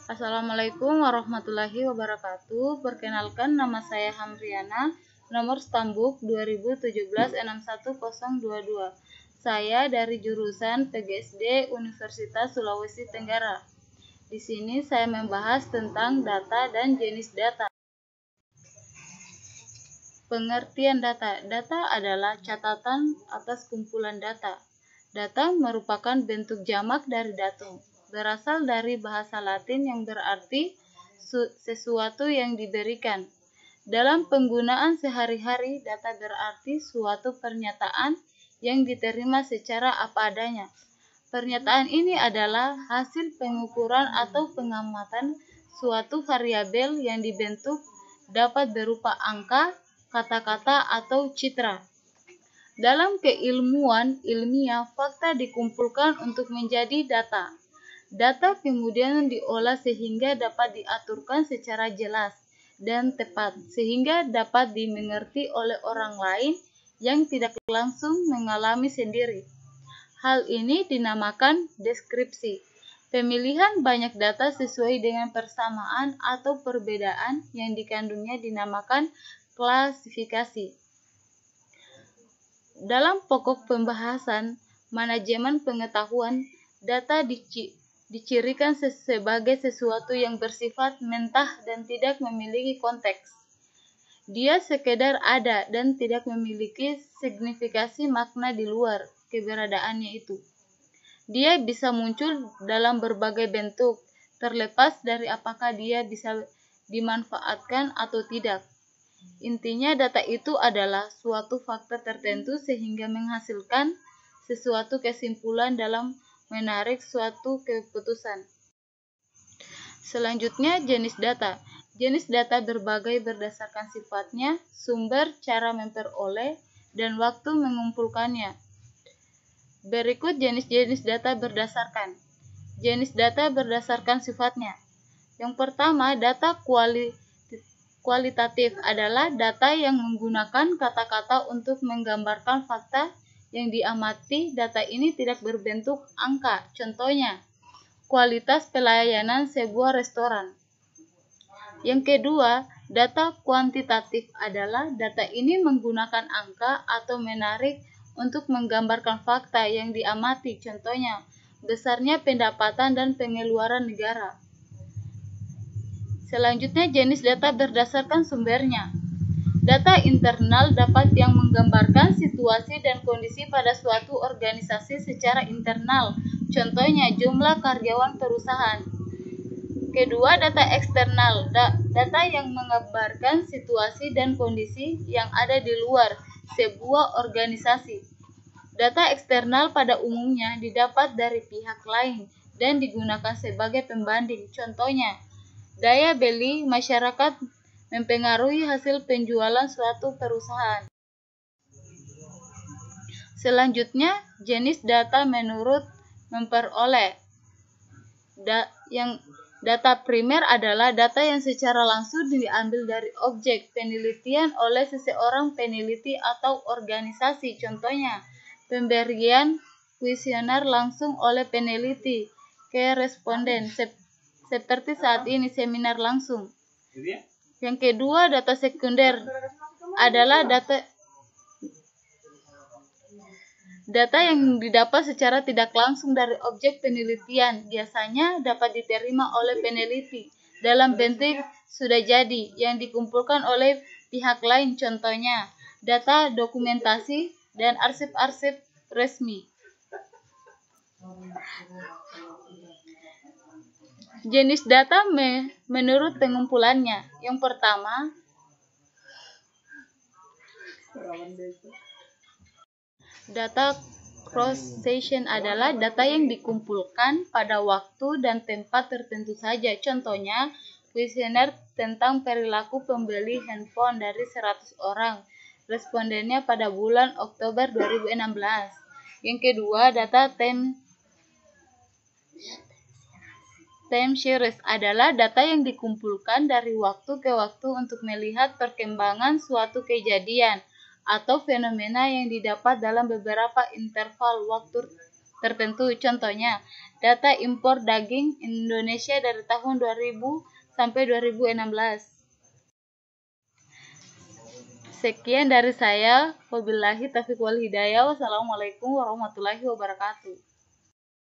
Assalamualaikum warahmatullahi wabarakatuh. Perkenalkan, nama saya Hamriana, nomor stambuk 2017-61022. Saya dari jurusan PGSD Universitas Sulawesi Tenggara. Di sini saya membahas tentang data dan jenis data. Pengertian data. Data adalah catatan atas kumpulan data. Data merupakan bentuk jamak dari datum, berasal dari bahasa Latin yang berarti sesuatu yang diberikan. Dalam penggunaan sehari-hari, data berarti suatu pernyataan yang diterima secara apa adanya. Pernyataan ini adalah hasil pengukuran atau pengamatan suatu variabel yang dibentuk, dapat berupa angka, kata-kata, atau citra. Dalam keilmuan ilmiah, fakta dikumpulkan untuk menjadi data. Data kemudian diolah sehingga dapat diaturkan secara jelas dan tepat, sehingga dapat dimengerti oleh orang lain yang tidak langsung mengalami sendiri. Hal ini dinamakan deskripsi. Pemilihan banyak data sesuai dengan persamaan atau perbedaan yang dikandungnya dinamakan klasifikasi. Dalam pokok pembahasan manajemen pengetahuan, data dicirikan sebagai sesuatu yang bersifat mentah dan tidak memiliki konteks. Dia sekedar ada dan tidak memiliki signifikasi makna di luar keberadaannya itu. Dia bisa muncul dalam berbagai bentuk, terlepas dari apakah dia bisa dimanfaatkan atau tidak. Intinya, data itu adalah suatu fakta tertentu sehingga menghasilkan sesuatu kesimpulan dalam menarik suatu keputusan. Selanjutnya, jenis data. Jenis data berbagai berdasarkan sifatnya, sumber, cara memperoleh, dan waktu mengumpulkannya. Berikut jenis-jenis data berdasarkan. Jenis data berdasarkan sifatnya. Yang pertama, data kualitatif adalah data yang menggunakan kata-kata untuk menggambarkan fakta yang diamati. Data ini tidak berbentuk angka. Contohnya, kualitas pelayanan sebuah restoran. Yang kedua, data kuantitatif adalah data ini menggunakan angka atau menarik untuk menggambarkan fakta yang diamati. Contohnya, besarnya pendapatan dan pengeluaran negara. Selanjutnya, jenis data berdasarkan sumbernya. Data internal dapat yang menggambarkan situasi dan kondisi pada suatu organisasi secara internal. Contohnya, jumlah karyawan perusahaan. Kedua, data eksternal, data yang menggambarkan situasi dan kondisi yang ada di luar sebuah organisasi. Data eksternal pada umumnya didapat dari pihak lain dan digunakan sebagai pembanding. Contohnya, daya beli masyarakat mempengaruhi hasil penjualan suatu perusahaan. Selanjutnya, jenis data menurut memperoleh. Data primer adalah data yang secara langsung diambil dari objek penelitian oleh seseorang peneliti atau organisasi. Contohnya, pemberian kuesioner langsung oleh peneliti ke responden, seperti saat ini seminar langsung. Yang kedua, data sekunder adalah data yang didapat secara tidak langsung dari objek penelitian, biasanya dapat diterima oleh peneliti dalam bentuk sudah jadi yang dikumpulkan oleh pihak lain. Contohnya, data dokumentasi dan arsip-arsip resmi. Jenis data menurut pengumpulannya. Yang pertama, data cross-section adalah data yang dikumpulkan pada waktu dan tempat tertentu saja. Contohnya, kuesioner tentang perilaku pembeli handphone dari 100 orang respondennya pada bulan Oktober 2016. Yang kedua, data time series adalah data yang dikumpulkan dari waktu ke waktu untuk melihat perkembangan suatu kejadian atau fenomena yang didapat dalam beberapa interval waktu tertentu. Contohnya, data impor daging Indonesia dari tahun 2000 sampai 2016. Sekian dari saya. Wabillahi taufiq wal hidayah. Wassalamualaikum warahmatullahi wabarakatuh.